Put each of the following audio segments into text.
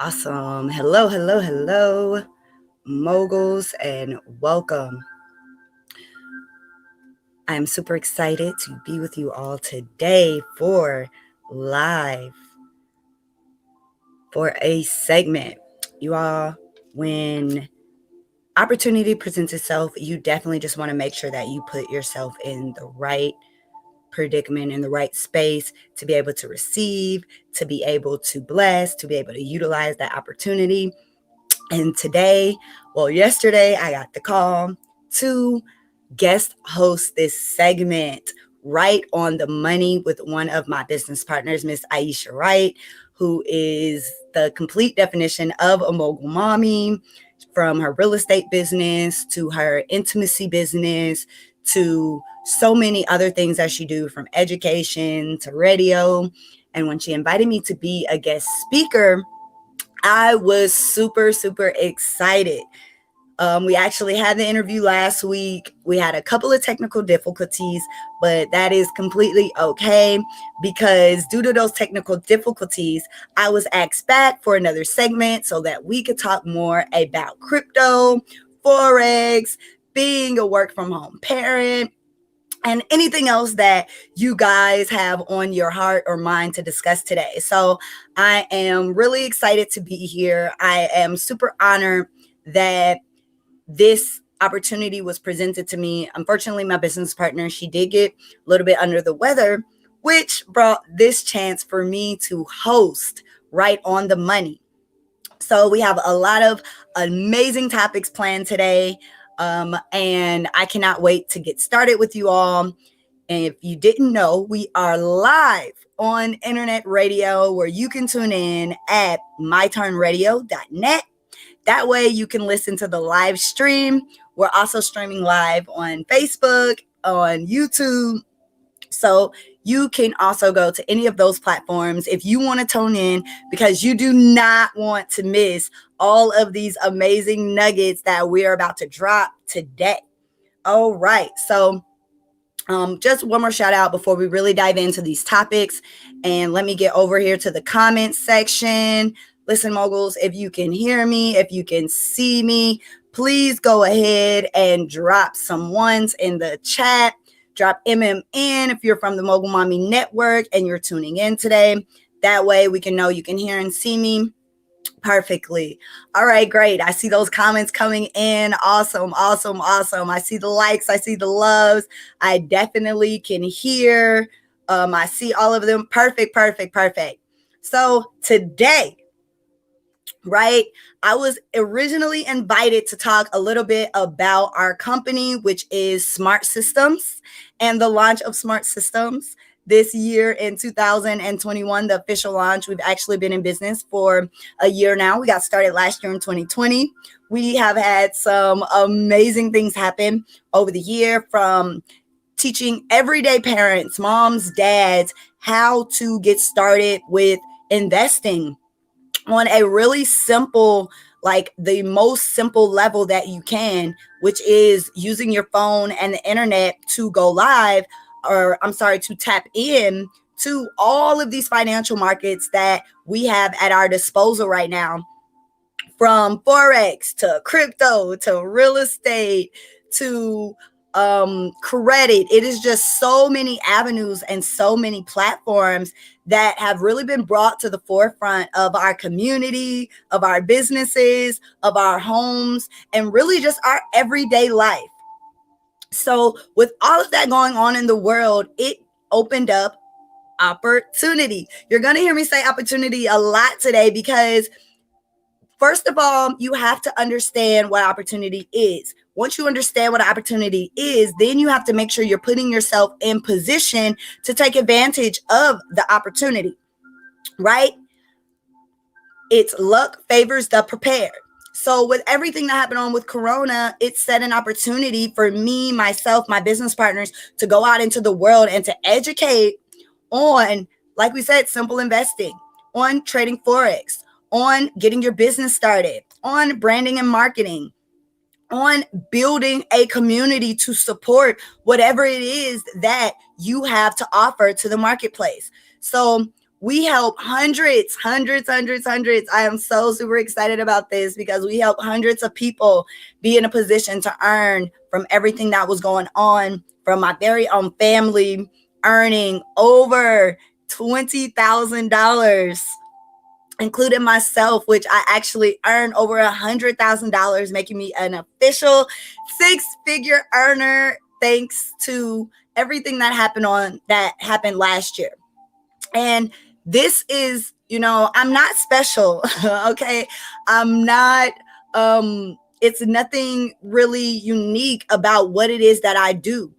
Awesome. Hello, hello, hello, moguls, and welcome. I am super excited to be with you all today live for a segment. You all, when opportunity presents itself, you definitely just want to make sure that you put yourself in the right predicament, in the right space to be able to receive, to be able to bless, to be able to utilize that opportunity. And yesterday, I got the call to guest host this segment right on the money with one of my business partners, Miss Aisha Wright, who is the complete definition of a mogul mommy, from her real estate business to her intimacy business to so many other things that she do, from education to radio. And when she invited me to be a guest speaker, I was super, super excited. We actually had the interview last week. We had a couple of technical difficulties, but that is completely okay because due to those technical difficulties, I was asked back for another segment so that we could talk more about crypto, Forex, being a work from home parent, and anything else that you guys have on your heart or mind to discuss today. So I am really excited to be here. I am super honored that this opportunity was presented to me. Unfortunately, my business partner, she did get a little bit under the weather, which brought this chance for me to host Right on the Money. So we have a lot of amazing topics planned today. And I cannot wait to get started with you all. And if you didn't know, we are live on internet radio where you can tune in at myturnradio.net. That way you can listen to the live stream. We're also streaming live on Facebook, on YouTube. So you can also go to any of those platforms if you want to tune in, because you do not want to miss all of these amazing nuggets that we're about to drop today. All right. So just one more shout out before we really dive into these topics. And let me get over here to the comments section. Listen, moguls, if you can hear me, if you can see me, please go ahead and drop some ones in the chat. Drop MMN if you're from the Mogul Mommy Network and you're tuning in today. That way we can know you can hear and see me perfectly. All right, great. I see those comments coming in. Awesome, awesome, awesome. I see the likes. I see the loves. I definitely can hear. I see all of them. Perfect, perfect, perfect. So today, right, I was originally invited to talk a little bit about our company, which is Smart Systems, and the launch of Smart Systems this year in 2021, the official launch. We've actually been in business for a year now. We got started last year in 2020. We have had some amazing things happen over the year, from teaching everyday parents, moms, dads, how to get started with investing on a really simple, like the most simple level that you can, which is using your phone and the internet to go live, to tap in to all of these financial markets that we have at our disposal right now, from Forex to crypto to real estate to credit. It is just so many avenues and so many platforms that have really been brought to the forefront of our community, of our businesses, of our homes, and really just our everyday life. So with all of that going on in the world, it opened up opportunity. You're going to hear me say opportunity a lot today because, first of all, you have to understand what opportunity is. Once you understand what opportunity is, then you have to make sure you're putting yourself in position to take advantage of the opportunity, right? It's luck favors the prepared. So with everything that happened on with Corona, it set an opportunity for me, myself, my business partners to go out into the world and to educate on, like we said, simple investing, on trading Forex, on getting your business started, on branding and marketing, on building a community to support whatever it is that you have to offer to the marketplace. So We help hundreds. I am so super excited about this because we help hundreds of people be in a position to earn from everything that was going on, from my very own family earning over $20,000, including myself, which I actually earned over $100,000, making me an official six-figure earner thanks to everything that happened last year. And this is, I'm not special. Okay. I'm not, it's nothing really unique about what it is that I do,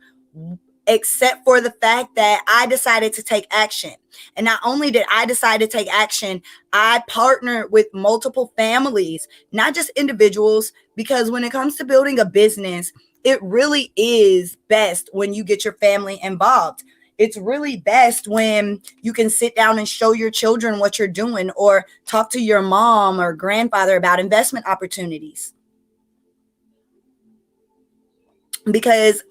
except for the fact that I decided to take action. And not only did I decide to take action, I partnered with multiple families, not just individuals, because when it comes to building a business, it really is best when you get your family involved. It's really best when you can sit down and show your children what you're doing, or talk to your mom or grandfather about investment opportunities. Because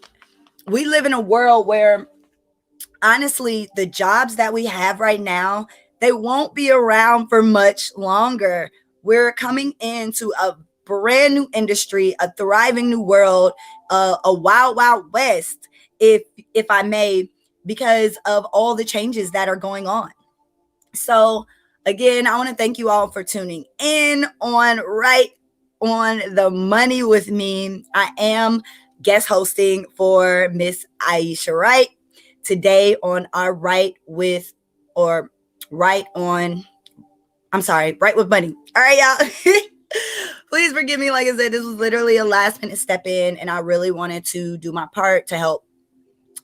we live in a world where, honestly, the jobs that we have right now, they won't be around for much longer. We're coming into a brand new industry, a thriving new world, a wild, wild west, if I may, because of all the changes that are going on. So again, I want to thank you all for tuning in on Right on the Money with me. I am guest hosting for Miss Aisha Wright today on our Right with Money. All right, y'all. Please forgive me. Like I said, this was literally a last minute step in, and I really wanted to do my part to help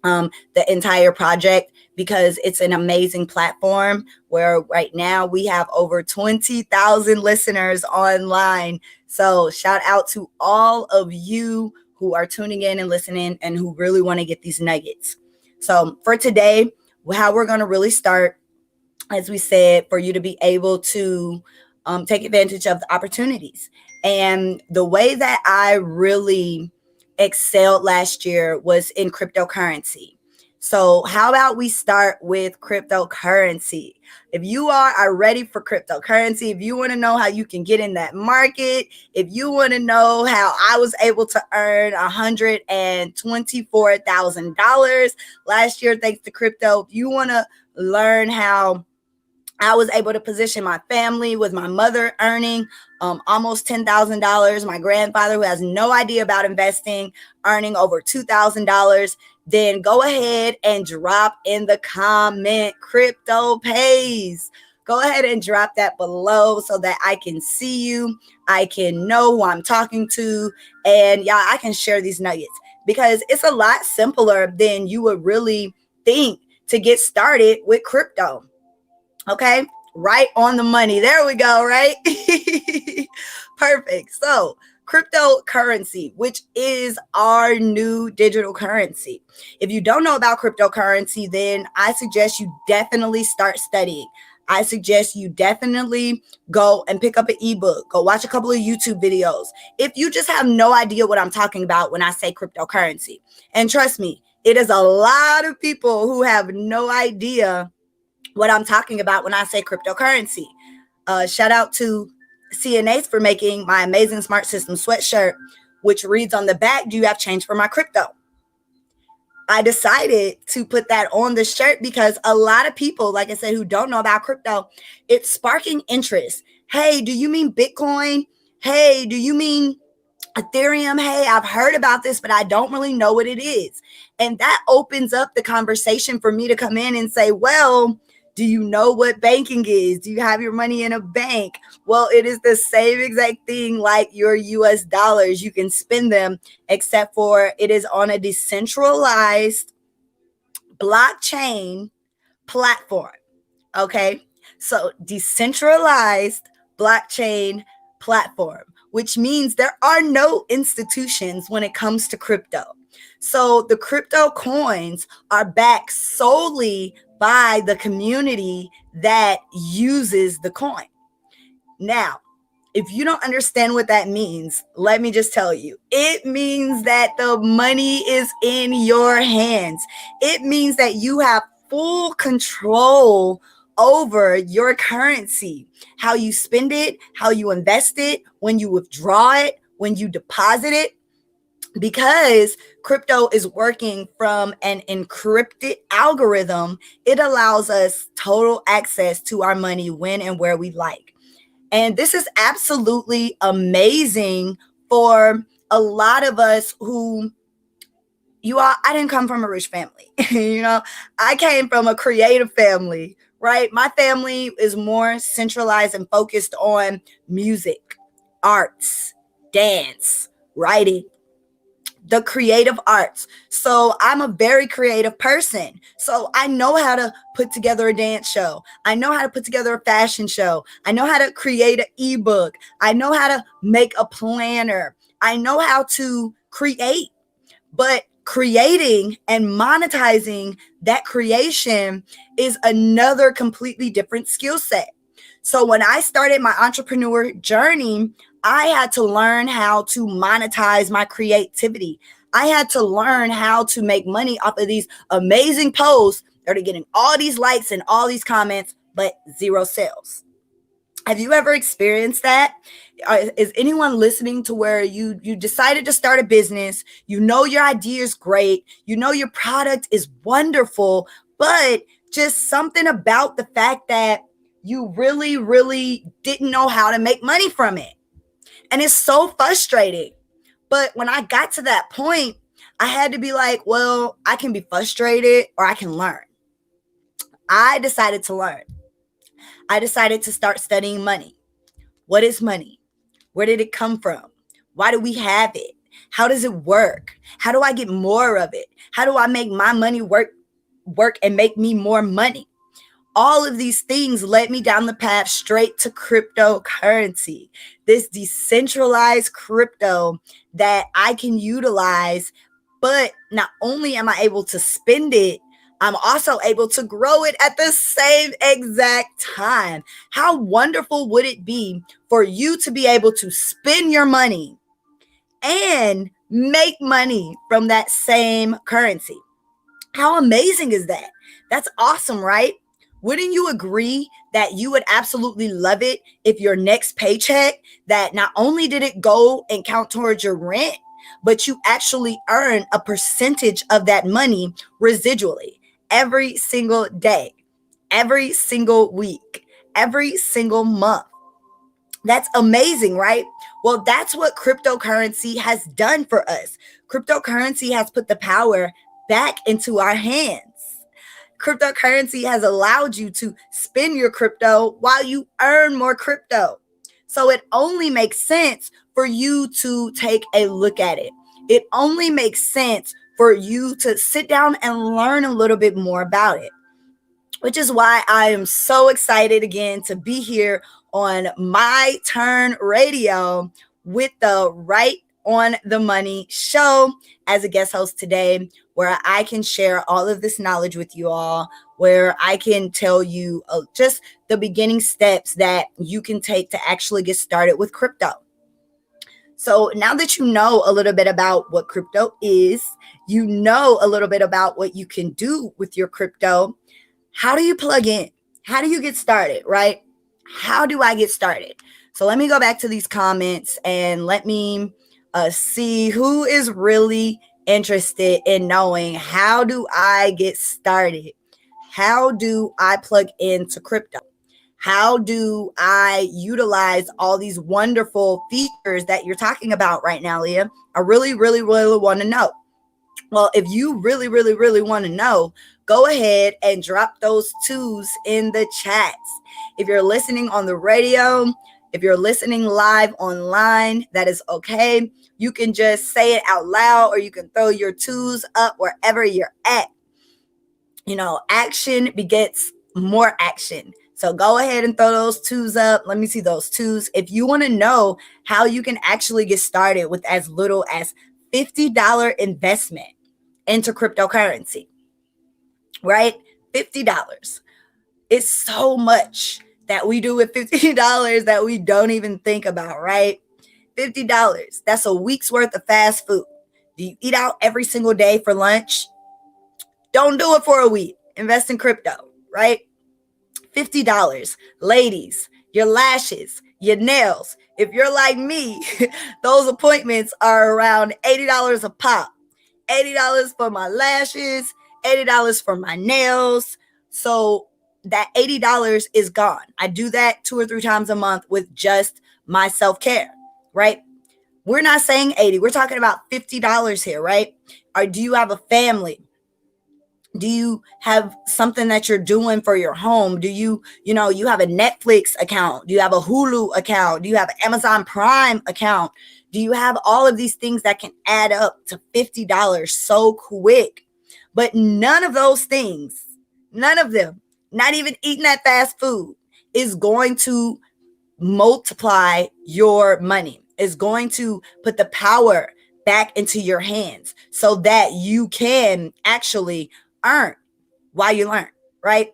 the entire project, because it's an amazing platform where right now we have over 20,000 listeners online. So shout out to all of you who are tuning in and listening and who really want to get these nuggets. So for today, how we're going to really start, as we said, for you to be able to take advantage of the opportunities. And the way that I really excelled last year was in cryptocurrency. So how about we start with cryptocurrency? If you are ready for cryptocurrency, if you want to know how you can get in that market, if you want to know how I was able to earn $124,000 last year thanks to crypto, if you want to learn how I was able to position my family, with my mother earning almost $10,000, my grandfather, who has no idea about investing, earning over $2,000, then go ahead and drop in the comment, crypto pays. Go ahead and drop that below so that I can see you. I can know who I'm talking to, and yeah, I can share these nuggets, because it's a lot simpler than you would really think to get started with crypto. Okay, right on the money. There we go, right? Perfect. So cryptocurrency, which is our new digital currency. If you don't know about cryptocurrency, then I suggest you definitely start studying. I suggest you definitely go and pick up an ebook, go watch a couple of YouTube videos. If you just have no idea what I'm talking about when I say cryptocurrency, and trust me, it is a lot of people who have no idea what I'm talking about when I say cryptocurrency. Shout out to CNAs for making my amazing Smart System sweatshirt, which reads on the back, "Do you have change for my crypto?" I decided to put that on the shirt because a lot of people, like I said, who don't know about crypto, it's sparking interest. Hey, do you mean Bitcoin? Hey, do you mean Ethereum? Hey, I've heard about this, but I don't really know what it is. And that opens up the conversation for me to come in and say, well, do you know what banking is? Do you have your money in a bank? Well, it is the same exact thing like your US dollars. You can spend them, except for it is on a decentralized blockchain platform. Okay, so decentralized blockchain platform, which means there are no institutions when it comes to crypto. So the crypto coins are backed solely by the community that uses the coin. Now, if you don't understand what that means, let me just tell you. It means that the money is in your hands. It means that you have full control over your currency, how you spend it, how you invest it, when you withdraw it, when you deposit it, because crypto is working from an encrypted algorithm. It allows us total access to our money when and where we like. And this is absolutely amazing for a lot of us who I didn't come from a rich family. I came from a creative family, right? My family is more centralized and focused on music, arts, dance, writing, the creative arts. So I'm a very creative person. So I know how to put together a dance show. I know how to put together a fashion show. I know how to create an ebook. I know how to make a planner. I know how to create. But creating and monetizing that creation is another completely different skill set. So when I started my entrepreneur journey, I had to learn how to monetize my creativity. I had to learn how to make money off of these amazing posts that are getting all these likes and all these comments, but zero sales. Have you ever experienced that? Is anyone listening to where you decided to start a business? You know your idea is great. You know your product is wonderful, but just something about the fact that you really, really didn't know how to make money from it. And it's so frustrating. But when I got to that point, I had to be like, well, I can be frustrated or I can learn. I decided to learn. I decided to start studying money. What is money? Where did it come from? Why do we have it? How does it work? How do I get more of it? How do I make my money work and make me more money? All of these things led me down the path straight to cryptocurrency, this decentralized crypto that I can utilize. But not only am I able to spend it, I'm also able to grow it at the same exact time. How wonderful would it be for you to be able to spend your money and make money from that same currency? How amazing is that? That's awesome, right? Wouldn't you agree that you would absolutely love it if your next paycheck, that not only did it go and count towards your rent, but you actually earn a percentage of that money residually every single day, every single week, every single month? That's amazing, right? Well, that's what cryptocurrency has done for us. Cryptocurrency has put the power back into our hands. Cryptocurrency has allowed you to spend your crypto while you earn more crypto. So it only makes sense for you to take a look at it. It only makes sense for you to sit down and learn a little bit more about it, which is why I am so excited again to be here on My Turn Radio with the Right on the Money show as a guest host today, where I can share all of this knowledge with you all, where I can tell you just the beginning steps that you can take to actually get started with crypto. So now that you know a little bit about what crypto is, you know a little bit about what you can do with your crypto. How do you plug in? How do you get started, right? How do I get started? So let me go back to these comments and let me see who is really interested in knowing, how do I get started? How do I plug into crypto? How do I utilize all these wonderful features that you're talking about right now, Leah? I really, really, really want to know. Well, if you really, really, really want to know, go ahead and drop those twos in the chats. If you're listening on the radio, if you're listening live online, that is okay. You can just say it out loud, or you can throw your twos up wherever you're at. Action begets more action. So go ahead and throw those twos up. Let me see those twos. If you want to know how you can actually get started with as little as $50 investment into cryptocurrency, right? $50. It's so much that we do with $50 that we don't even think about, right? $50. That's a week's worth of fast food. Do you eat out every single day for lunch? Don't do it for a week. Invest in crypto, right? $50. Ladies, your lashes, your nails. If you're like me, those appointments are around $80 a pop. $80 for my lashes, $80 for my nails. So that $80 is gone. I do that 2 or 3 times a month with just my self-care, right? We're not saying 80. We're talking about $50 here, right? Or do you have a family? Do you have something that you're doing for your home? Do you have a Netflix account? Do you have a Hulu account? Do you have an Amazon Prime account? Do you have all of these things that can add up to $50 so quick? But none of those things, none of them, not even eating that fast food, is going to multiply your money, is going to put the power back into your hands so that you can actually earn while you learn, right?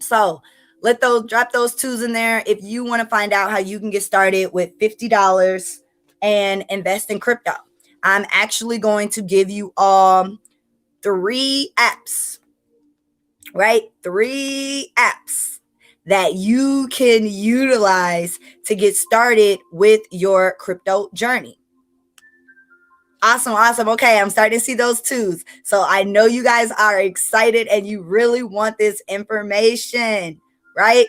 So drop those 2s in there if you want to find out how you can get started with $50 and invest in crypto. I'm actually going to give you 3 apps, right? 3 apps that you can utilize to get started with your crypto journey. Awesome. Okay, I'm starting to see those 2s. So I know you guys are excited and you really want this information, right?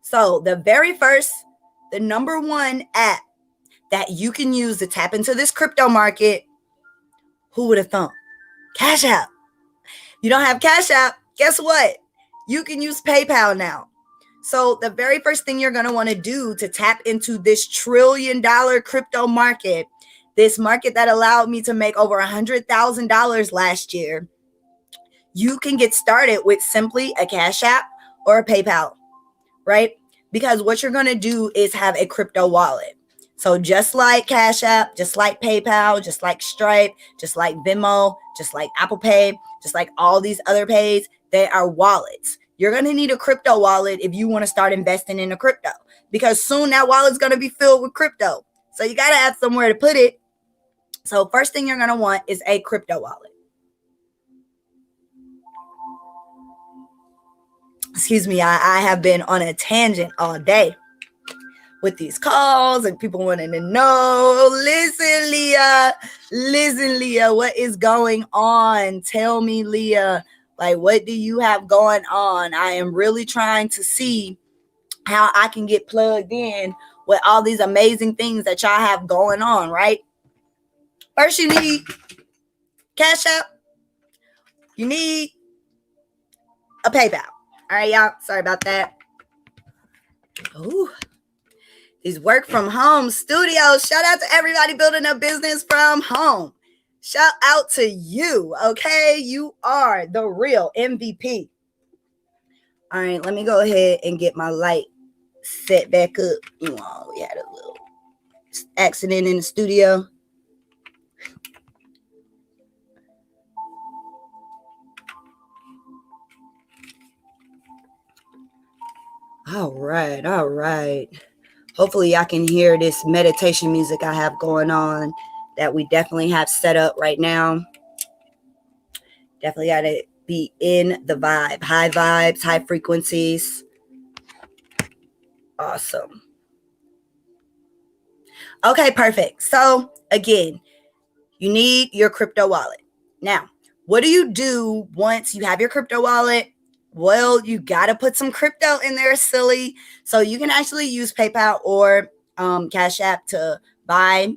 So the number 1 app that you can use to tap into this crypto market, who would have thought? Cash App. You don't have Cash App? Guess what? You can use PayPal now. So the very first thing you're going to want to do to tap into this $1 trillion crypto market, this market that allowed me to make over $100,000 last year, you can get started with simply a Cash App or a PayPal, right? Because what you're going to do is have a crypto wallet. So just like Cash App, just like PayPal, just like Stripe, just like Venmo, just like Apple Pay, just like all these other pays, they are wallets. You're going to need a crypto wallet if you want to start investing in a crypto, because soon that wallet's going to be filled with crypto. So you got to have somewhere to put it. So first thing you're going to want is a crypto wallet. Excuse me, I have been on a tangent all day with these calls and people wanting to know, listen, Lea, what is going on? Tell me, Lea, like, what do you have going on? I am really trying to see how I can get plugged in with all these amazing things that y'all have going on, right? First, you need Cash App. You need a PayPal. All right, y'all. Sorry about that. Ooh. These work from home studios. Shout out to everybody building a business from home. Shout out to you, okay? You are the real MVP. All right, let me go ahead and get my light set back up. We had a little accident in the studio. All right. Hopefully y'all can hear this meditation music I have going on that we definitely have set up right now. Definitely got to be in the vibe. High vibes, high frequencies. Awesome. Okay, perfect. So again, you need your crypto wallet. Now, what do you do once you have your crypto wallet? Well, you got to put some crypto in there, silly. So you can actually use PayPal or Cash App to buy.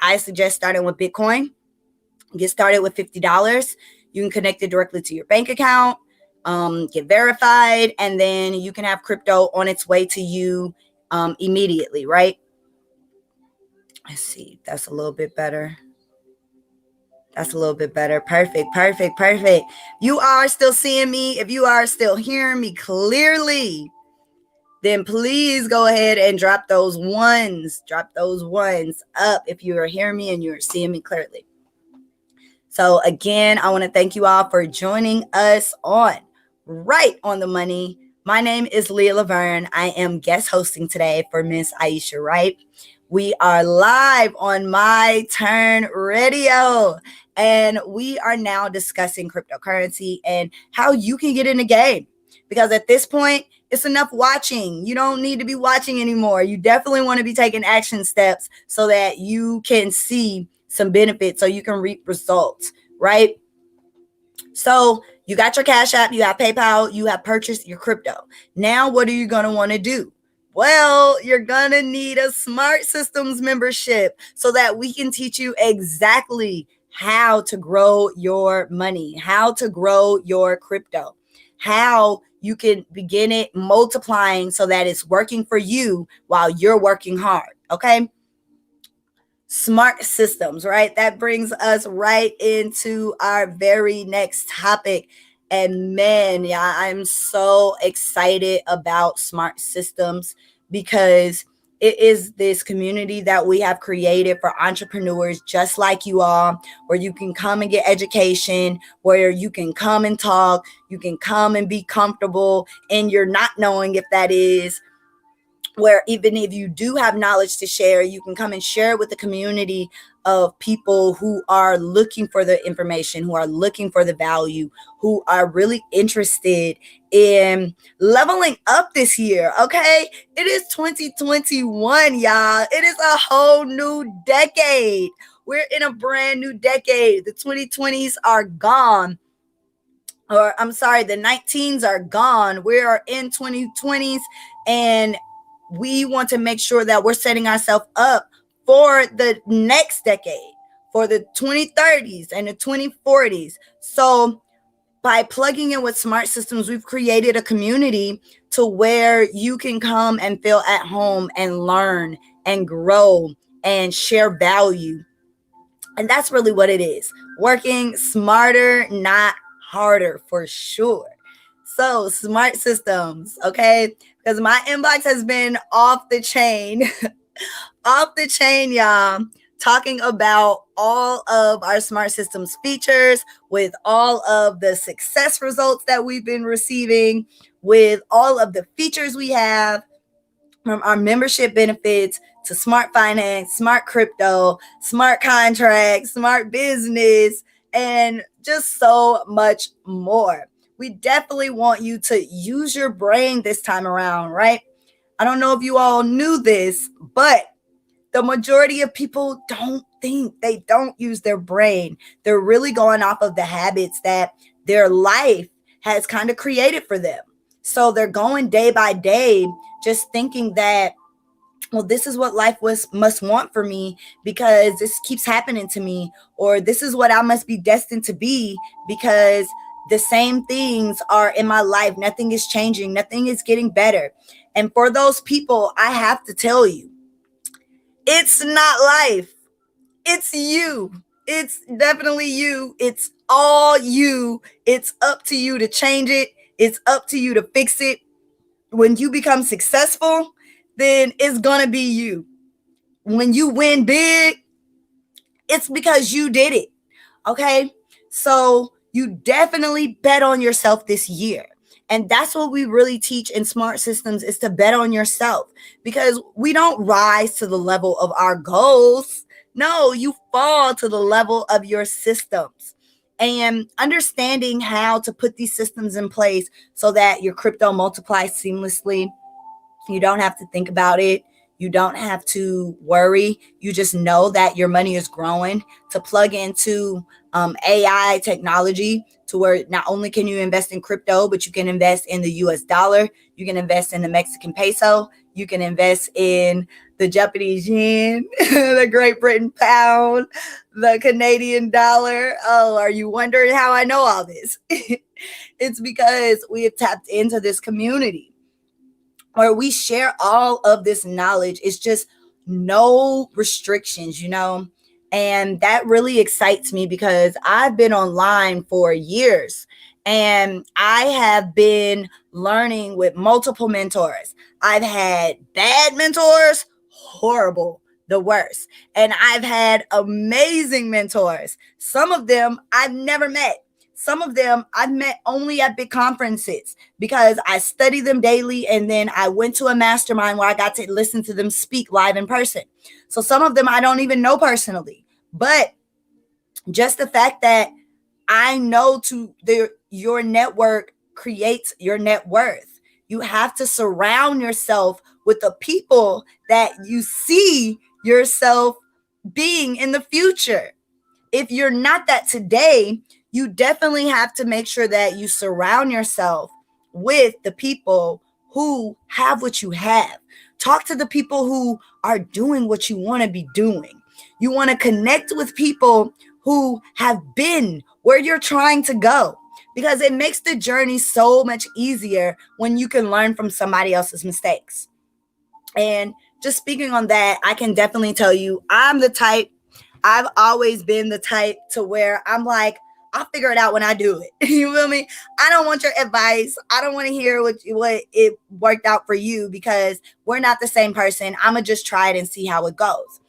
I suggest starting with Bitcoin. Get started with $50. You can connect it directly to your bank account, get verified, and then you can have crypto on its way to you immediately, right? Let's see. That's a little bit better. Perfect. You are still seeing me. If you are still hearing me clearly, then please go ahead and drop those ones. Drop those ones up if you are hearing me and you're seeing me clearly. So again, I want to thank you all for joining us on Right on the Money. My name is Lea Laverne. I am guest hosting today for Miss Aisha Wright. We are live on My Turn Radio, and we are now discussing cryptocurrency and how you can get in the game. because at this point, it's enough watching. You don't need to be watching anymore. You definitely want to be taking action steps so that you can see some benefits, so you can reap results, right? So you got your Cash App, you have PayPal, you have purchased your crypto. Now, what are you going to want to do? Well, you're going to need a Smart Systems membership so that we can teach you exactly how to grow your money, how to grow your crypto, how you can begin it multiplying so that it's working for you while you're working hard. Okay. Smart systems, right? That brings us right into our very next topic. And man, yeah, I'm so excited about smart systems because it is this community that we have created for entrepreneurs just like you all, where you can come and get education, where you can come and talk, you can come and be comfortable, and you're not knowing if that is where even if you do have knowledge to share, you can come and share it with the community of people who are looking for the information, who are looking for the value, who are really interested in leveling up this year. Okay. It is 2021, y'all. It is a whole new decade. We're in a brand new decade. The 2020s are gone. Or I'm sorry, the 19s are gone. We are in 2020s, and we want to make sure that we're setting ourselves up for the next decade, for the 2030s and the 2040s. So by plugging in with Smart Systems, we've created a community to where you can come and feel at home and learn and grow and share value. And that's really what it is. Working smarter, not harder, for sure. So, Smart Systems, okay? Because my inbox has been off the chain, off the chain, y'all, talking about all of our Smart Systems features, with all of the success results that we've been receiving, with all of the features we have, from our membership benefits to smart finance, smart crypto, smart contracts, smart business, and just so much more. We definitely want you to use your brain this time around, right? I don't know if you all knew this, but the majority of people don't think, they don't use their brain. They're really going off of the habits that their life has kind of created for them. So they're going day by day just thinking that, well, this is what life must want for me because this keeps happening to me, or this is what I must be destined to be because the same things are in my life. Nothing is changing. Nothing is getting better. And for those people, I have to tell you, it's not life. It's you. It's definitely you. It's all you. It's up to you to change it. It's up to you to fix it. When you become successful, then it's going to be you. When you win big, it's because you did it. Okay? So you definitely bet on yourself this year. And that's what we really teach in Smart Systems, is to bet on yourself, because we don't rise to the level of our goals. No, you fall to the level of your systems. And understanding how to put these systems in place so that your crypto multiplies seamlessly. You don't have to think about it. You don't have to worry. You just know that your money is growing. To plug into AI technology, to where not only can you invest in crypto, but you can invest in the US dollar. You can invest in the Mexican peso. You can invest in the Japanese yen, the Great Britain pound, the Canadian dollar. Oh, are you wondering how I know all this? It's because we have tapped into this community where we share all of this knowledge. It's just no restrictions, you know? And that really excites me because I've been online for years and I have been learning with multiple mentors. I've had bad mentors, horrible, the worst. And I've had amazing mentors. Some of them I've never met. Some of them I've met only at big conferences because I study them daily. And then I went to a mastermind where I got to listen to them speak live in person. So some of them I don't even know personally, but just the fact that I know your network creates your net worth. You have to surround yourself with the people that you see yourself being in the future. If you're not that today, you definitely have to make sure that you surround yourself with the people who have what you have. Talk to the people who are doing what you want to be doing. You want to connect with people who have been where you're trying to go, because it makes the journey so much easier when you can learn from somebody else's mistakes. And just speaking on that, I can definitely tell you, I've always been the type to where I'm like, I'll figure it out when I do it. You feel me? I don't want your advice. I don't want to hear what it worked out for you, because we're not the same person. I'm going to just try it and see how it goes.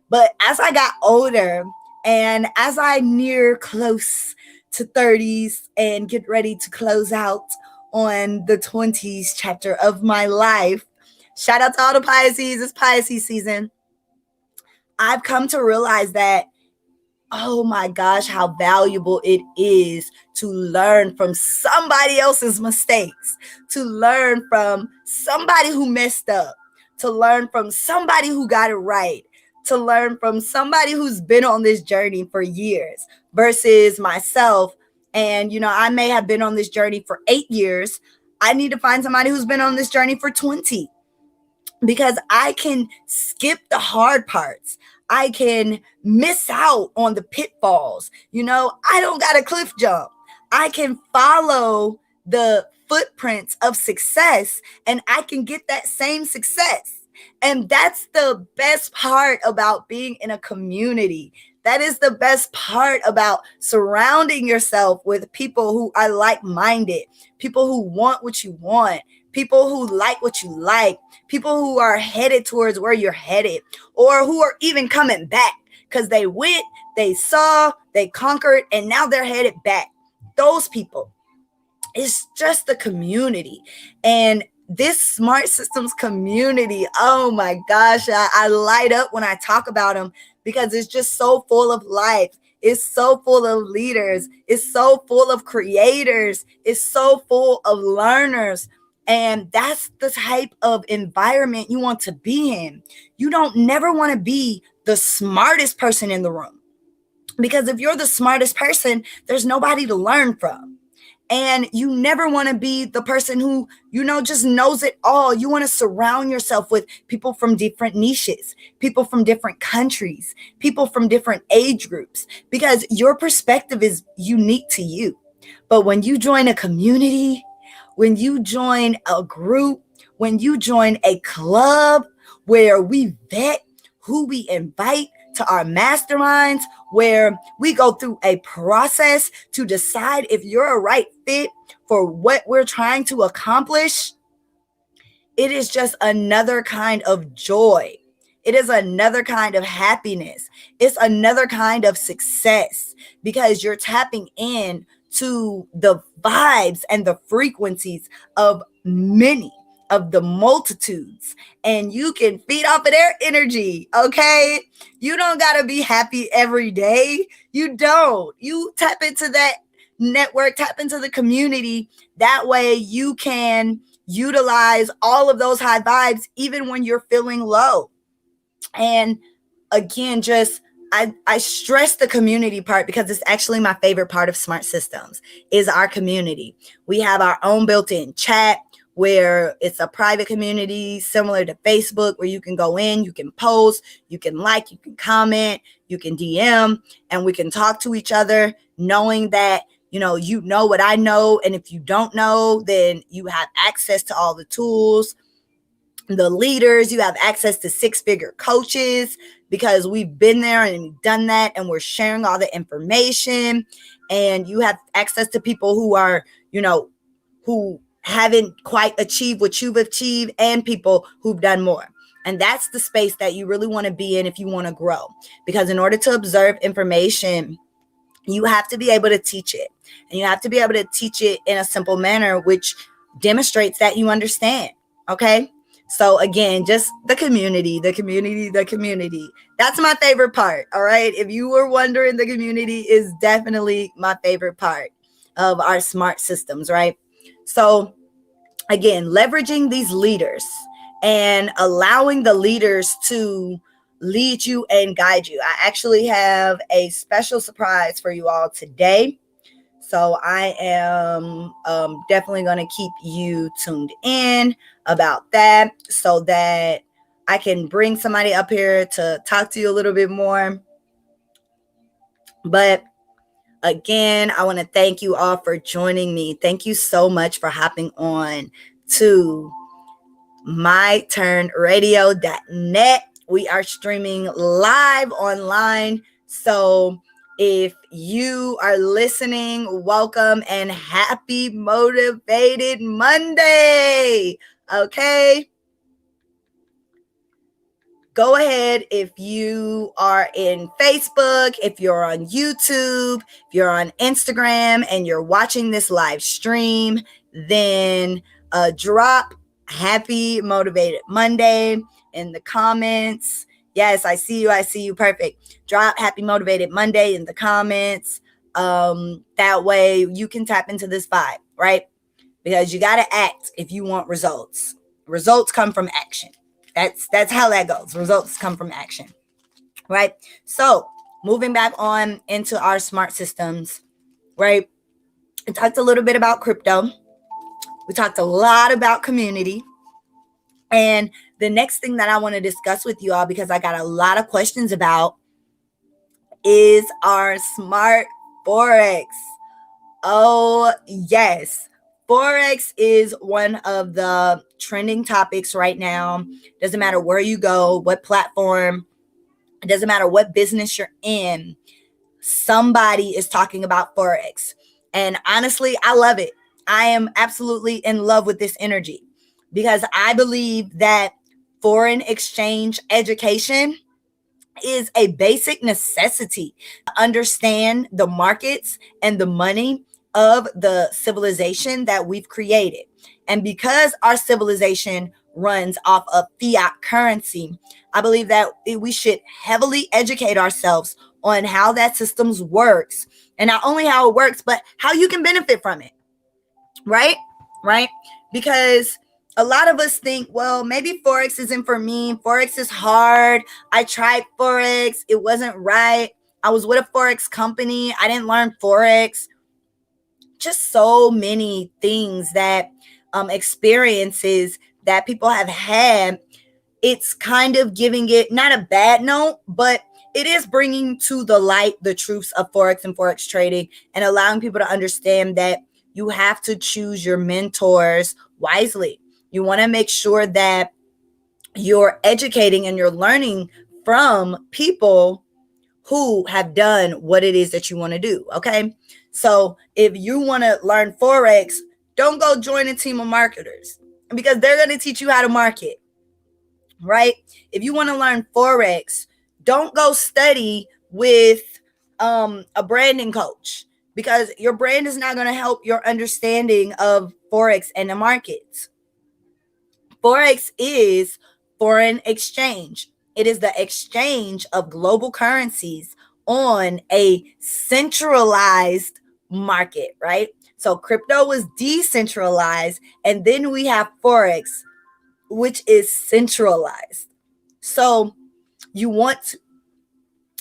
But as I got older and as I near close to 30s and get ready to close out on the 20s chapter of my life, shout out to all the Pisces. It's Pisces season. I've come to realize that, oh my gosh, how valuable it is to learn from somebody else's mistakes, to learn from somebody who messed up, to learn from somebody who got it right, to learn from somebody who's been on this journey for years versus myself. And, I may have been on this journey for 8 years. I need to find somebody who's been on this journey for 20. Because I can skip the hard parts. I can miss out on the pitfalls. I don't got a cliff jump. I can follow the footprints of success, and I can get that same success. And that's the best part about being in a community. That is the best part about surrounding yourself with people who are like-minded, people who want what you want, people who like what you like, people who are headed towards where you're headed, or who are even coming back because they went, they saw, they conquered, and now they're headed back. Those people. It's just the community. And this Smart Systems community, oh my gosh, I light up when I talk about them, because it's just so full of life. It's so full of leaders. It's so full of creators. It's so full of learners. And that's the type of environment you want to be in. You don't never want to be the smartest person in the room, because if you're the smartest person, there's nobody to learn from. And you never want to be the person who, just knows it all. You want to surround yourself with people from different niches, people from different countries, people from different age groups, because your perspective is unique to you. But when you join a community, when you join a group, when you join a club where we vet who we invite to our masterminds, where we go through a process to decide if you're a right fit for what we're trying to accomplish, it is just another kind of joy. It is another kind of happiness. It's another kind of success, because you're tapping in to the vibes and the frequencies of many of the multitudes, and you can feed off of their energy. Okay, you don't got to be happy every day. You don't. You tap into that network, tap into the community. That way you can utilize all of those high vibes even when you're feeling low. And again, I stress the community part, because it's actually my favorite part of Smart Systems is our community. We have our own built-in chat, where it's a private community similar to Facebook, where you can go in, you can post, you can like, you can comment, you can DM, and we can talk to each other, knowing that, you know what I know. And if you don't know, then you have access to all the tools, the leaders, you have access to 6-figure coaches, because we've been there and we've done that, and we're sharing all the information. And you have access to people who are, who haven't quite achieved what you've achieved, and people who've done more. And that's the space that you really want to be in if you want to grow, because in order to observe information, you have to be able to teach it, and you have to be able to teach it in a simple manner, which demonstrates that you understand. Okay. So again, just the community. That's my favorite part. All right. If you were wondering, the community is definitely my favorite part of our Smart Systems, right? So again, leveraging these leaders and allowing the leaders to lead you and guide you. I actually have a special surprise for you all today. So I am definitely going to keep you tuned in about that so that I can bring somebody up here to talk to you a little bit more. But again, I want to thank you all for joining me. Thank you so much for hopping on to myturnradio.net. We are streaming live online. So if you are listening, welcome and happy Motivated Monday. Okay. Go ahead if you are in Facebook, if you're on YouTube, if you're on Instagram and you're watching this live stream, then drop Happy Motivated Monday in the comments. Yes, I see you. I see you. Perfect. Drop Happy Motivated Monday in the comments. That way you can tap into this vibe, right? Because you got to act if you want results. Results come from action. That's how that goes. Results come from action, right? So moving back on into our smart systems, right? We talked a little bit about crypto. We talked a lot about community. And the next thing that I want to discuss with you all, because I got a lot of questions about, is our smart Forex. Oh, yes. Forex is one of the trending topics right now. Doesn't matter where you go, what platform, it doesn't matter what business you're in. Somebody is talking about Forex. And honestly, I love it. I am absolutely in love with this energy because I believe that foreign exchange education is a basic necessity to understand the markets and the money of the civilization that we've created. And because our civilization runs off of fiat currency, I believe that we should heavily educate ourselves on how that system works, and not only how it works, but how you can benefit from it. Right? Right? Because a lot of us think, well, maybe Forex isn't for me. Forex is hard. I tried Forex. It wasn't right. I was with a Forex company. I didn't learn Forex. Just so many things that experiences that people have had. It's kind of giving it not a bad note, but it is bringing to the light the truths of Forex and Forex trading and allowing people to understand that you have to choose your mentors wisely. You want to make sure that you're educating and you're learning from people who have done what it is that you want to do. Okay. So if you want to learn Forex, don't go join a team of marketers because they're going to teach you how to market. Right? If you want to learn Forex, don't go study with a branding coach because your brand is not going to help your understanding of Forex and the markets. Forex is foreign exchange. It is the exchange of global currencies on a centralized market, right? So crypto was decentralized, and then we have Forex, which is centralized. So you want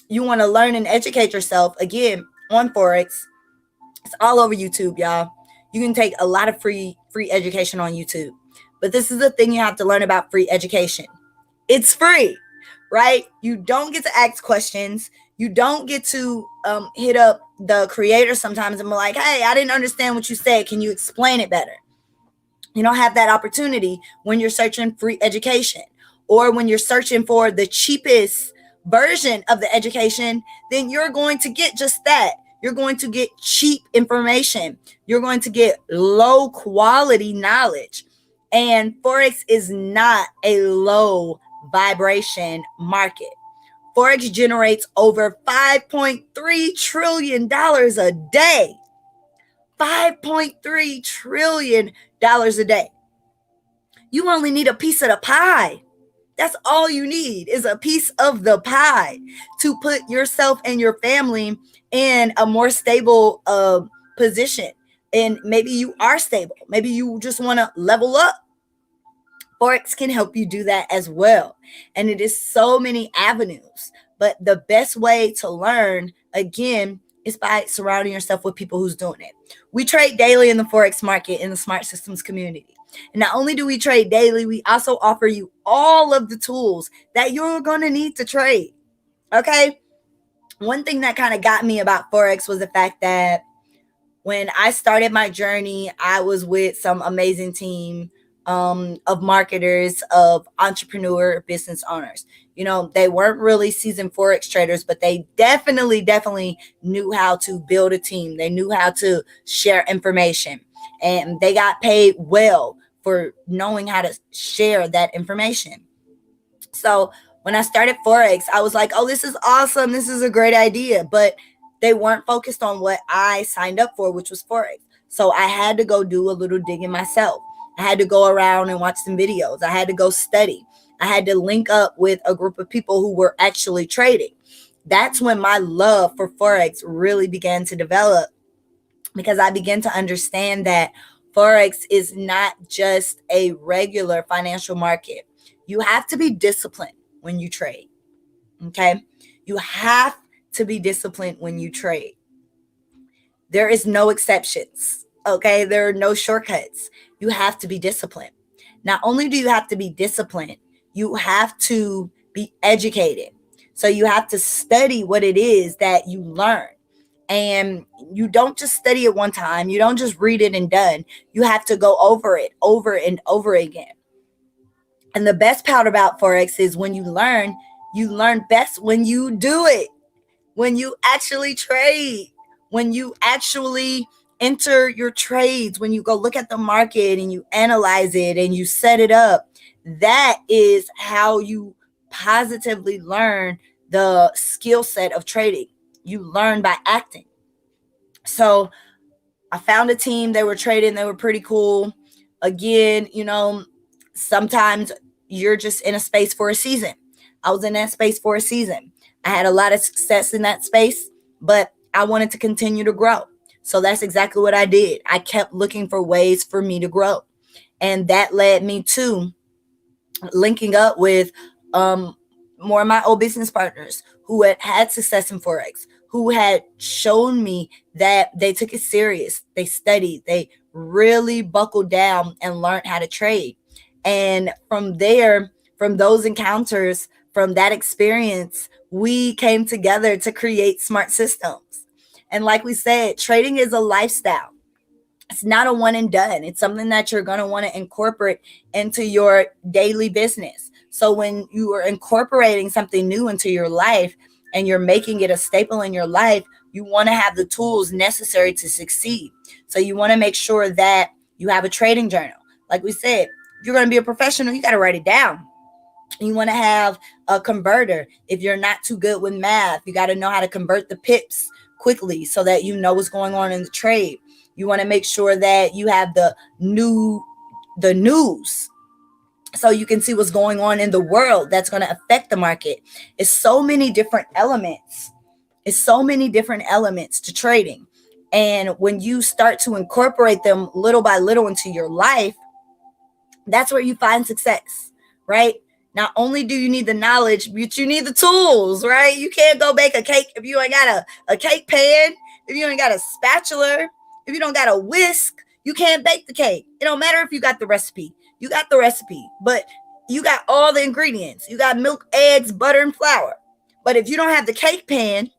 to learn and educate yourself again on Forex. It's all over YouTube, y'all. You can take a lot of free education on YouTube. But this is the thing you have to learn about free education. It's free, right? You don't get to ask questions. You don't get to hit up the creator sometimes and be like, hey, I didn't understand what you said. Can you explain it better? You don't have that opportunity when you're searching free education or when you're searching for the cheapest version of the education. Then you're going to get just that. You're going to get cheap information. You're going to get low quality knowledge. And Forex is not a low vibration market. Forex generates over $5.3 trillion a day. $5.3 trillion a day. You only need a piece of the pie. That's all you need is a piece of the pie to put yourself and your family in a more stable position. and maybe you are stable. Maybe you just want to level up. Forex can help you do that as well. And it is so many avenues. But the best way to learn, again, is by surrounding yourself with people who's doing it. We trade daily in the Forex market in the Smart Systems community. And not only do we trade daily, we also offer you all of the tools that you're going to need to trade. Okay? One thing that kind of got me about Forex was the fact that when I started my journey, I was with some amazing team of marketers, of entrepreneur business owners. They weren't really seasoned Forex traders, but they definitely knew how to build a team. They knew how to share information, and they got paid well for knowing how to share that information. So when I started Forex, I was like, oh, this is awesome. This is a great idea. But they weren't focused on what I signed up for, which was Forex. So I had to go do a little digging myself. I had to go around and watch some videos. I had to go study. I had to link up with a group of people who were actually trading. That's when my love for Forex really began to develop, because I began to understand that Forex is not just a regular financial market. You have to be disciplined when you trade. Okay? You have to be disciplined when you trade. There is no exceptions. Okay? There are no shortcuts. You have to be disciplined. Not only do you have to be disciplined, you have to be educated. So you have to study what it is that you learn. And you don't just study it one time. You don't just read it and done. You have to go over it over and over again. And the best part about Forex is when you learn best when you do it, when you actually trade, when you actually enter your trades, when you go look at the market and you analyze it and you set it up. That is how you positively learn the skill set of trading. You learn by acting. So I found a team. They were trading. They were pretty cool. Again, sometimes you're just in a space for a season. I was in that space for a season. I had a lot of success in that space, but I wanted to continue to grow. So that's exactly what I did. I kept looking for ways for me to grow. And that led me to linking up with more of my old business partners who had success in Forex, who had shown me that they took it serious. They studied, they really buckled down and learned how to trade. And from there, from those encounters, from that experience, we came together to create Smart Systems. And like we said, trading is a lifestyle. It's not a one and done. It's something that you're going to want to incorporate into your daily business. So when you are incorporating something new into your life and you're making it a staple in your life, you want to have the tools necessary to succeed. So you want to make sure that you have a trading journal. Like we said, if you're going to be a professional, you got to write it down. You want to have a converter. If you're not too good with math, you got to know how to convert the pips quickly so that you know what's going on in the trade. You want to make sure that you have the news so you can see what's going on in the world that's going to affect the market. It's so many different elements. It's so many different elements to trading. And when you start to incorporate them little by little into your life, that's where you find success, right? Not only do you need the knowledge, but you need the tools, right? You can't go bake a cake if you ain't got a cake pan, if you ain't got a spatula, if you don't got a whisk, you can't bake the cake. It don't matter if you got the recipe. You got the recipe, but you got all the ingredients. You got milk, eggs, butter, and flour. But if you don't have the cake pan,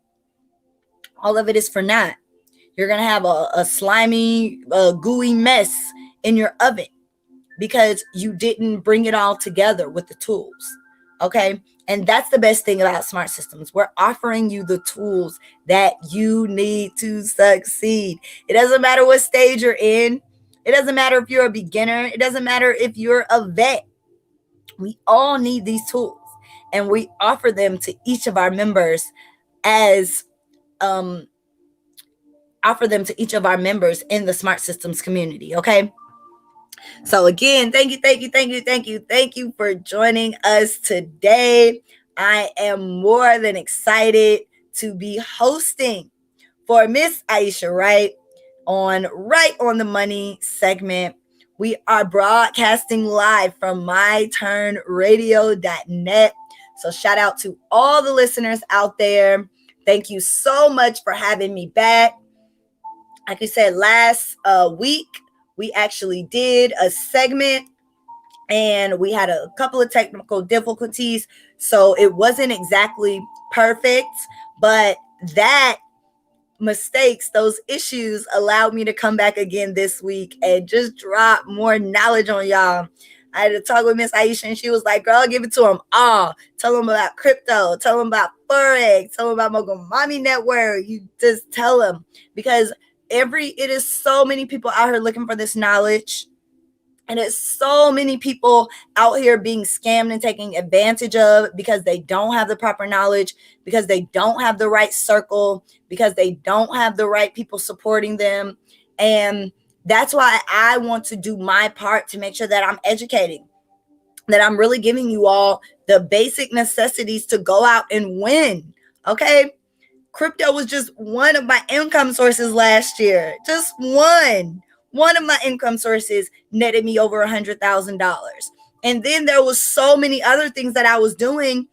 all of it is for naught. You're going to have a slimy, gooey mess in your oven because you didn't bring it all together with the tools. Okay? And that's the best thing about Smart Systems. We're offering you the tools that you need to succeed. It doesn't matter what stage you're in. It doesn't matter if you're a beginner. It doesn't matter if you're a vet. We all need these tools. And we offer them to each of our members as in the Smart Systems community. Okay? So again, thank you for joining us today. I am more than excited to be hosting for Miss Aisha Wright on Right on the Money segment. We are broadcasting live from myturnradio.net. So shout out to all the listeners out there. Thank you so much for having me back. Like I said, last week, we actually did a segment and we had a couple of technical difficulties. So it wasn't exactly perfect, but that mistakes, those issues allowed me to come back again this week and just drop more knowledge on y'all. I had to talk with Miss Aisha and she was like, girl, give it to them all. Tell them about crypto. Tell them about Forex. Tell them about Mogul Mommy Network. You just tell them, because it is so many people out here looking for this knowledge. And it's so many people out here being scammed and taking advantage of because they don't have the proper knowledge, because they don't have the right circle, because they don't have the right people supporting them. And that's why I want to do my part to make sure that I'm educating, that I'm really giving you all the basic necessities to go out and win. Okay. Crypto was just one of my income sources last year. Just one. One of my income sources netted me over $100,000. And then there was so many other things that I was doing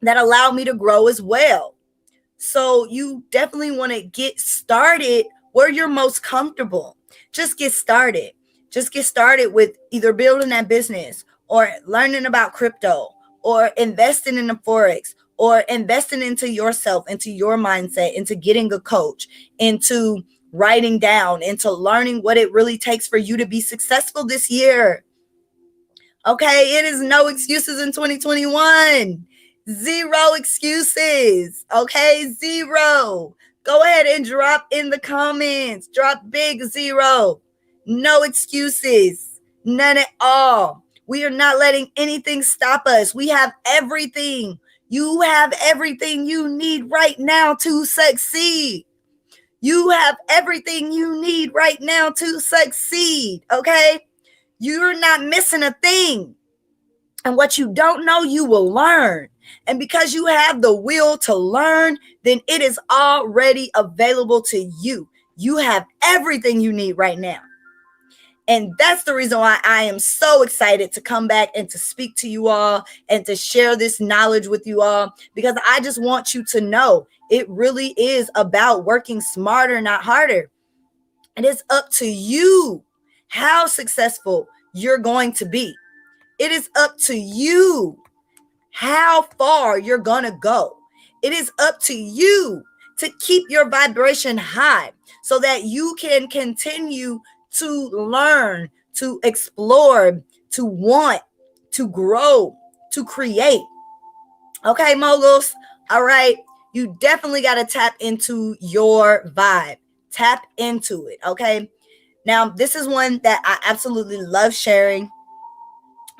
that allowed me to grow as well. So you definitely want to get started where you're most comfortable. Just get started. Just get started with either building that business or learning about crypto or investing in the Forex or investing into yourself, into your mindset, into getting a coach, into writing down, into learning what it really takes for you to be successful this year. Okay, it is no excuses in 2021. Zero excuses. Okay, zero. Go ahead and drop in the comments. Drop big zero. No excuses. None at all. We are not letting anything stop us. We have everything. You have everything you need right now to succeed. You have everything you need right now to succeed, okay? You're not missing a thing. And what you don't know, you will learn. And because you have the will to learn, then it is already available to you. You have everything you need right now. And that's the reason why I am so excited to come back and to speak to you all and to share this knowledge with you all, because I just want you to know it really is about working smarter, not harder. And it's up to you how successful you're going to be. It is up to you how far you're going to go. It is up to you to keep your vibration high so that you can continue to learn, to explore, to want, to grow, to create. Okay, moguls. All right. You definitely got to tap into your vibe. Tap into it. Okay. Now, this is one that I absolutely love sharing.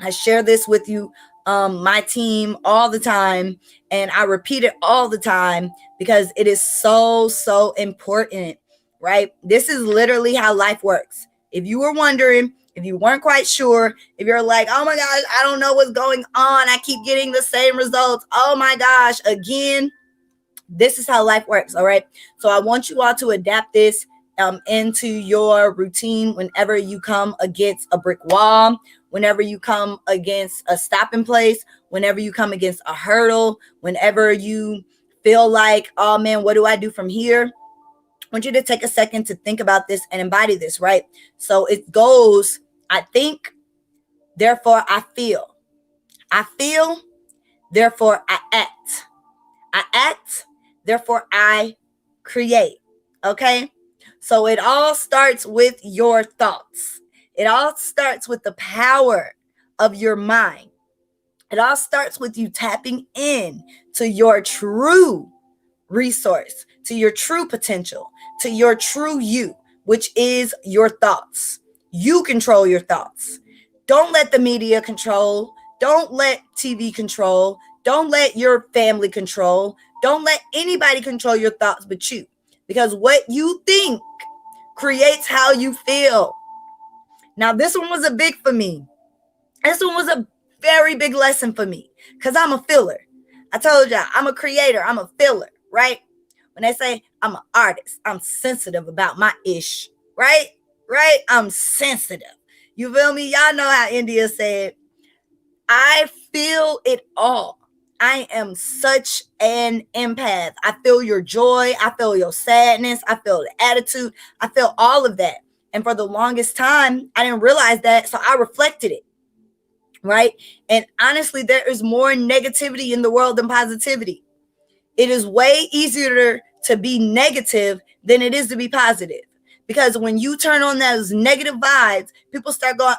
I share this with you, my team, all the time. And I repeat it all the time because it is so, so important. Right? This is literally how life works. If you were wondering, if you weren't quite sure, if you're like, oh my gosh, I don't know what's going on, I keep getting the same results, oh my gosh, again, this is how life works. All right. So I want you all to adapt this into your routine whenever you come against a brick wall, whenever you come against a stopping place, whenever you come against a hurdle, whenever you feel like, oh man, what do I do from here? I want you to take a second to think about this and embody this, right? So it goes, I think, therefore I feel. I feel, therefore I act. I act, therefore I create. Okay? So it all starts with your thoughts. It all starts with the power of your mind. It all starts with you tapping in to your true resource, to your true potential, to your true you, which is your thoughts. You control your thoughts. Don't let the media control. Don't let TV control. Don't let your family control. Don't let anybody control your thoughts but you. Because what you think creates how you feel. Now, this one was a big for me. This one was a very big lesson for me because I'm a filler. I told y'all, I'm a creator. I'm a filler, right? When they say I'm an artist, I'm sensitive about my ish, right? Right? I'm sensitive. You feel me? Y'all know how India said, I feel it all. I am such an empath. I feel your joy. I feel your sadness. I feel the attitude. I feel all of that. And for the longest time, I didn't realize that. So I reflected it, right? And honestly, there is more negativity in the world than positivity. It is way easier to be negative than it is to be positive. Because when you turn on those negative vibes, people start going,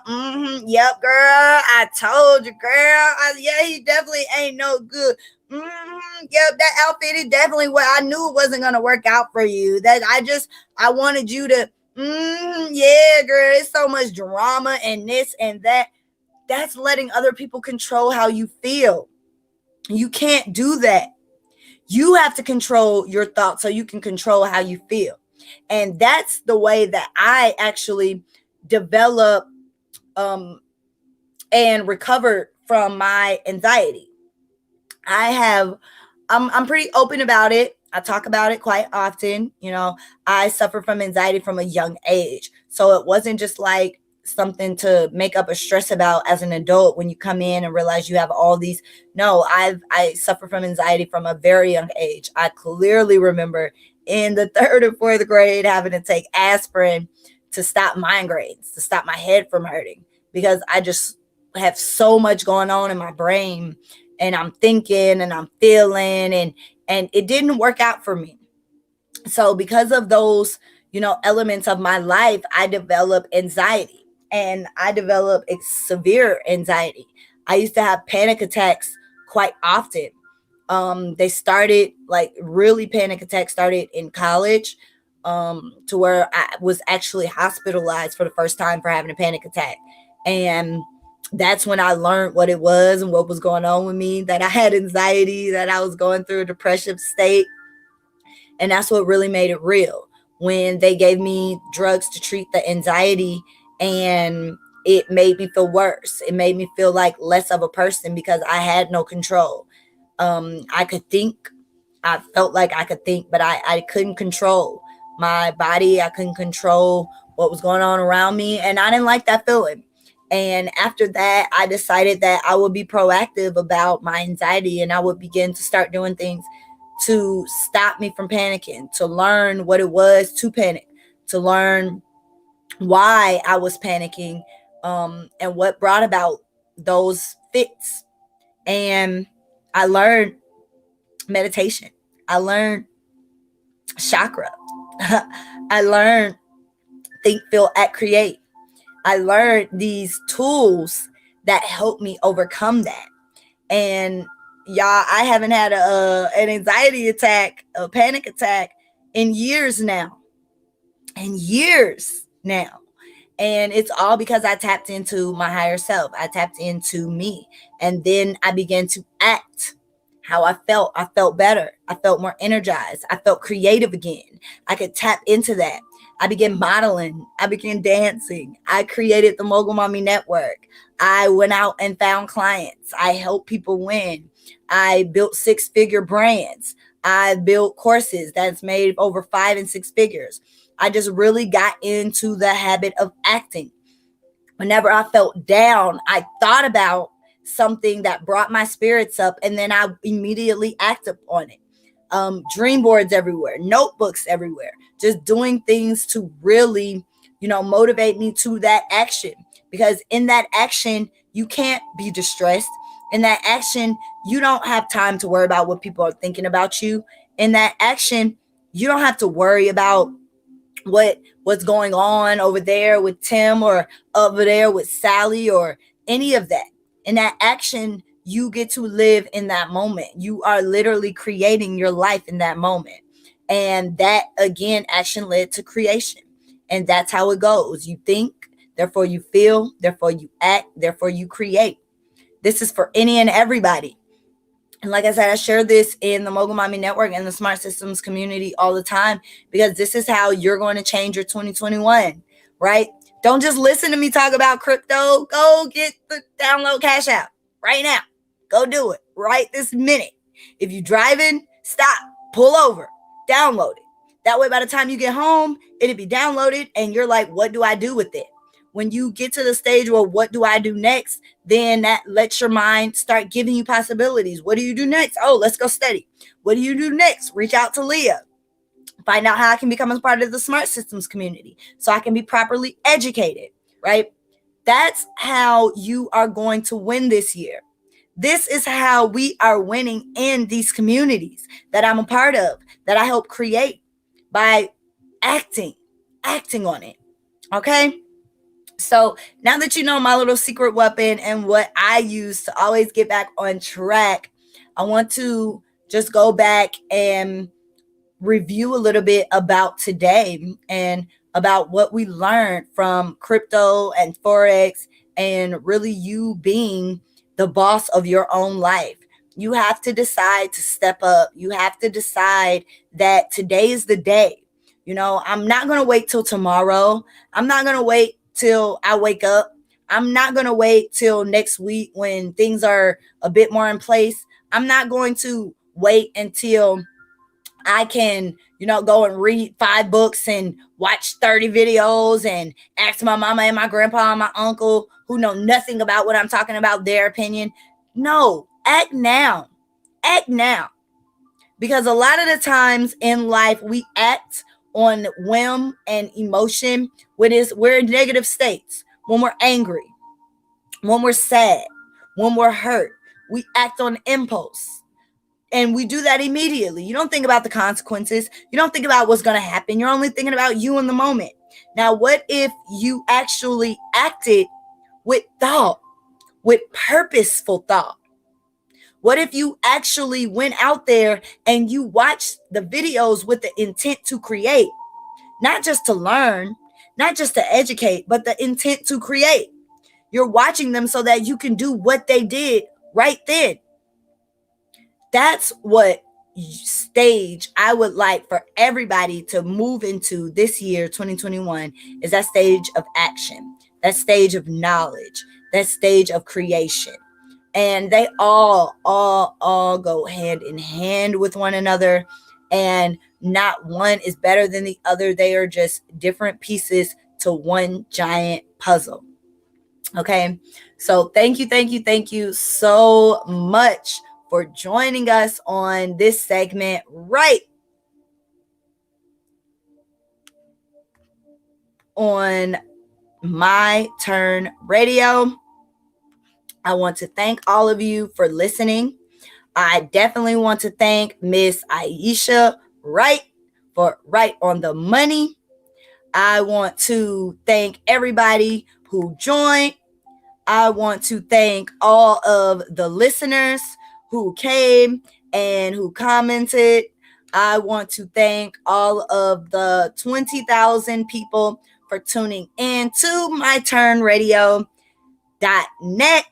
yep, girl, I told you, girl. Yeah, he definitely ain't no good. Yep, that outfit is definitely what I knew it wasn't going to work out for you. I wanted you to, yeah, girl, it's so much drama and this and that. That's letting other people control how you feel. You can't do that. You have to control your thoughts so you can control how you feel. And that's the way that I actually develop and recovered from my anxiety. I'm pretty open about it. I talk about it quite often. I suffer from anxiety from a young age. So it wasn't just like something to make up a stress about as an adult when you come in and realize you have all these. No, I suffer from anxiety from a very young age. I clearly remember in the 3rd or 4th grade having to take aspirin to stop migraines, to stop my head from hurting, because I just have so much going on in my brain, and I'm thinking and I'm feeling, and it didn't work out for me. So because of those, elements of my life, I developed anxiety, and I developed severe anxiety. I used to have panic attacks quite often. They started, like, really panic attacks started in college, to where I was actually hospitalized for the first time for having a panic attack. And that's when I learned what it was and what was going on with me, that I had anxiety, that I was going through a depressive state. And that's what really made it real. When they gave me drugs to treat the anxiety, and it made me feel worse. It made me feel like less of a person because I had no control. I could think. I felt like I could think, but I couldn't control my body. I couldn't control what was going on around me. And I didn't like that feeling. And after that, I decided that I would be proactive about my anxiety, and I would begin to start doing things to stop me from panicking, to learn what it was to panic, to learn why I was panicking, and what brought about those fits. And I learned meditation. I learned chakra. I learned think, feel, act, create. I learned these tools that help me overcome that. And y'all, I haven't had an anxiety attack, a panic attack in years now. And it's all because I tapped into my higher self. I tapped into me. And then I began to act how I felt. I felt better. I felt more energized. I felt creative again. I could tap into that. I began modeling. I began dancing. I created the Mogul Mommy Network. I went out and found clients. I helped people win. I built 6-figure brands. I built courses that's made over 5 and 6 figures. I just really got into the habit of acting. Whenever I felt down, I thought about something that brought my spirits up, and then I immediately acted on it. Dream boards everywhere, notebooks everywhere, just doing things to really, motivate me to that action. Because in that action, you can't be distressed. In that action, you don't have time to worry about what people are thinking about you. In that action, you don't have to worry about what's going on over there with Tim, or over there with Sally, or any of that. In that action, you get to live in that moment. You are literally creating your life in that moment. And that, again, action led to creation. And that's how it goes. You think, therefore you feel, therefore you act, therefore you create. This is for any and everybody. And like I said, I share this in the Mogul Mommy Network and the Smart Systems community all the time, because this is how you're going to change your 2021, right? Don't just listen to me talk about crypto. Go get the download Cash App right now. Go do it right this minute. If you're driving, stop, pull over, Download it. That way, by the time you get home, it'll be downloaded and you're like, what do I do with it? When you get to the stage where what do I do next, then that lets your mind start giving you possibilities. What do you do next? Oh, let's go study. What do you do next? Reach out to Lea. Find out how I can become a part of the smart systems community so I can be properly educated, right? That's how you are going to win this year. This is how we are winning in these communities that I'm a part of, that I help create by acting on it. Okay? So now that you know my little secret weapon and what I use to always get back on track, I want to just go back and review a little bit about today and about what we learned from crypto and Forex and really you being the boss of your own life. You have to decide to step up. You have to decide that today is the day. You know, I'm not going to wait till tomorrow. I'm not going to wait till I wake up. I'm not going to wait till next week when things are a bit more in place. I'm not going to wait until I can, go and read 5 books and watch 30 videos and ask my mama and my grandpa and my uncle who know nothing about what I'm talking about, their opinion. No, act now. Act now. Because a lot of the times in life, we act on whim and emotion when we're in negative states, when we're angry, when we're sad, when we're hurt. We act on impulse. And we do that immediately. You don't think about the consequences. You don't think about what's going to happen. You're only thinking about you in the moment. Now, what if you actually acted with thought, with purposeful thought? What if you actually went out there and you watched the videos with the intent to create, not just to learn, not just to educate, but the intent to create? You're watching them so that you can do what they did right then. That's what stage I would like for everybody to move into this year, 2021, is that stage of action, that stage of knowledge, that stage of creation. And they all go hand in hand with one another. And not one is better than the other. They are just different pieces to one giant puzzle. Okay. So thank you so much for joining us on this segment right on My Turn Radio. I want to thank all of you for listening. I definitely want to thank Miss Aisha Wright for Right on the Money. I want to thank everybody who joined. I want to thank all of the listeners who came and who commented. I want to thank all of the 20,000 people for tuning in to myturnradio.net,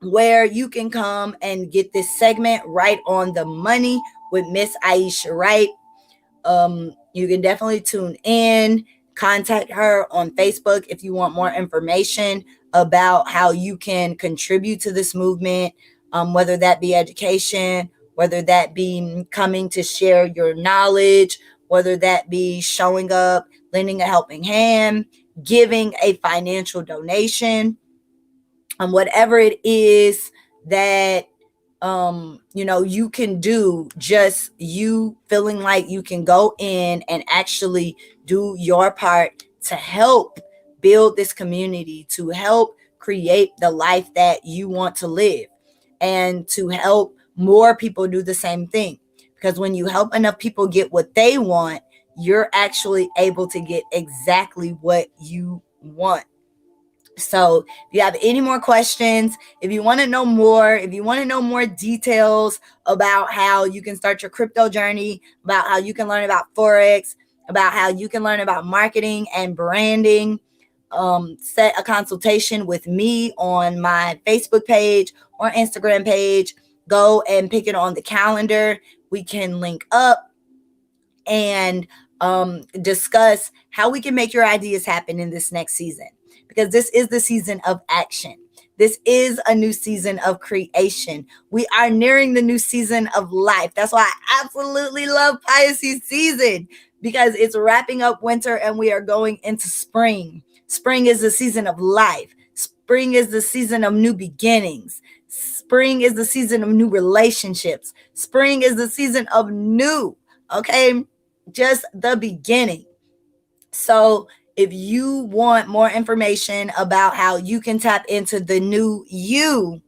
where you can come and get this segment Right on the Money with Miss Aisha Wright. You can definitely tune in. Contact her on Facebook if you want more information about how you can contribute to this movement, whether that be education, whether that be coming to share your knowledge, whether that be showing up, lending a helping hand, giving a financial donation, whatever it is that you can do, just you feeling like you can go in and actually do your part to help build this community, to help create the life that you want to live, and to help more people do the same thing. Because when you help enough people get what they want, you're actually able to get exactly what you want. So if you have any more questions, if you want to know more, if you want to know more details about how you can start your crypto journey, about how you can learn about Forex, about how you can learn about marketing and branding, set a consultation with me on my Facebook page or Instagram page. Go and pick it on the calendar. We can link up and discuss how we can make your ideas happen in this next season. Because this is the season of action. This is a new season of creation. We are nearing the new season of life. That's why I absolutely love Pisces season, because it's wrapping up winter and we are going into spring. Spring is the season of life. Spring is the season of new beginnings. Spring is the season of new relationships. Spring is the season of new, okay? Just the beginning. So if you want more information about how you can tap into the new you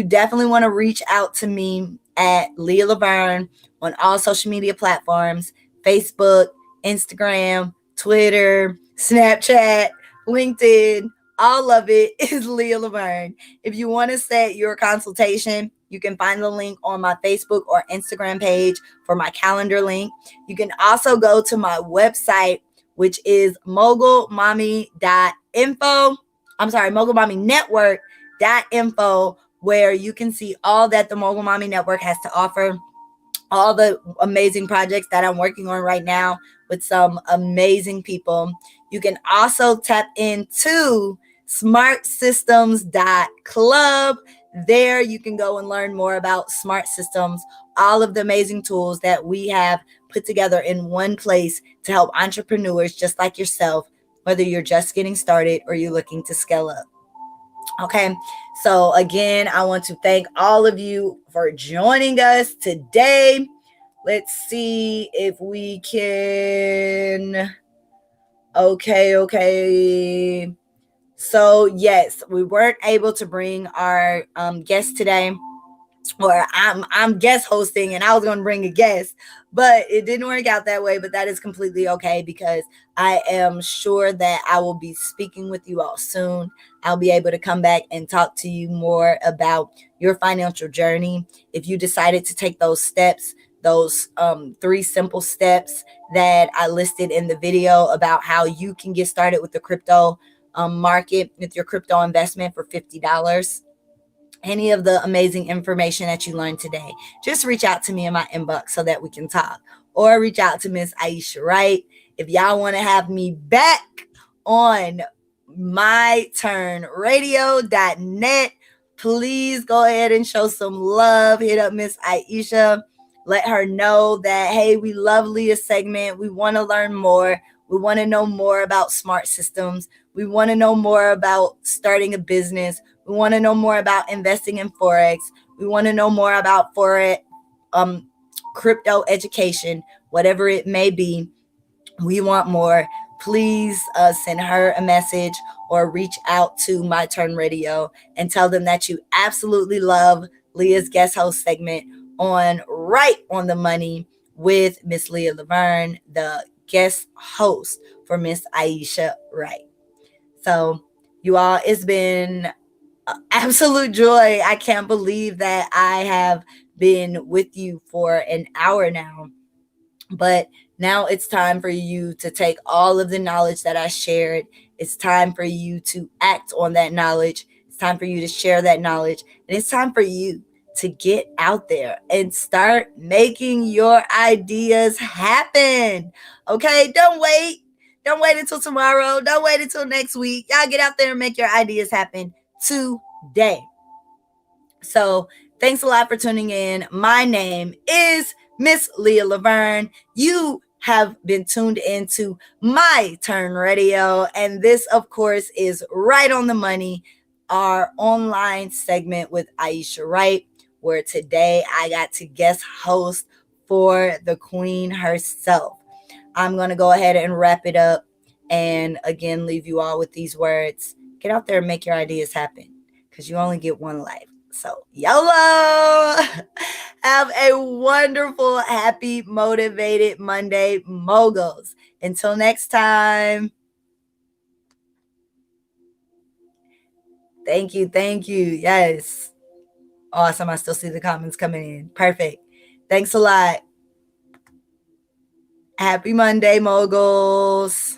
definitely want to reach out to me at Lea Laverne on all social media platforms: Facebook, Instagram, Twitter, Snapchat, LinkedIn. All of it is Lea Laverne. If you want to set your consultation, you can find the link on my Facebook or Instagram page for my calendar link. You can also go to my website, which is mogulmommy.info. I'm sorry, mogulmommynetwork.info, where you can see all that the Mogul Mommy Network has to offer, all the amazing projects that I'm working on right now with some amazing people. You can also tap into smartsystems.club. There you can go and learn more about smart systems, all of the amazing tools that we have put together in one place to help entrepreneurs just like yourself, whether you're just getting started or you're looking to scale up. Okay, so again, I want to thank all of you for joining us today. Let's see if we can. Okay. So yes, we weren't able to bring our guest today, or I'm guest hosting and I was going to bring a guest, but it didn't work out that way. But that is completely okay, because I am sure that I will be speaking with you all soon. I'll be able to come back and talk to you more about your financial journey. If you decided to take those steps, those 3 simple steps that I listed in the video about how you can get started with the crypto market with your crypto investment for $50. Any of the amazing information that you learned today, just reach out to me in my inbox so that we can talk, or reach out to Miss Aisha Wright. If y'all want to have me back on myturnradio.net, please go ahead and show some love. Hit up Miss Aisha. Let her know that, hey, we love Leah's segment. We want to learn more. We want to know more about smart systems. We want to know more about starting a business. We want to know more about investing in Forex. We want to know more about Forex, crypto education, whatever it may be. We want more. Please send her a message or reach out to My Turn Radio and tell them that you absolutely love Leah's guest host segment on Right on the Money with Miss Lea Laverne, the guest host for Miss Aisha Wright. So, you all, it's been absolute joy. I can't believe that I have been with you for an hour now. But now it's time for you to take all of the knowledge that I shared. It's time for you to act on that knowledge. It's time for you to share that knowledge. And it's time for you to get out there and start making your ideas happen. Okay? Don't wait. Don't wait until tomorrow. Don't wait until next week. Y'all get out there and make your ideas happen today. So thanks a lot for tuning in. My name is Miss Lea Laverne. You have been tuned into My Turn Radio, and this, of course, is Right on the Money, our online segment with Aisha Wright, where today I got to guest host for the Queen herself. I'm going to go ahead and wrap it up and again leave you all with these words. Get out there and make your ideas happen, because you only get one life. So, YOLO! Have a wonderful, happy, motivated Monday, moguls. Until next time. Thank you. Yes. Awesome. I still see the comments coming in. Perfect. Thanks a lot. Happy Monday, moguls.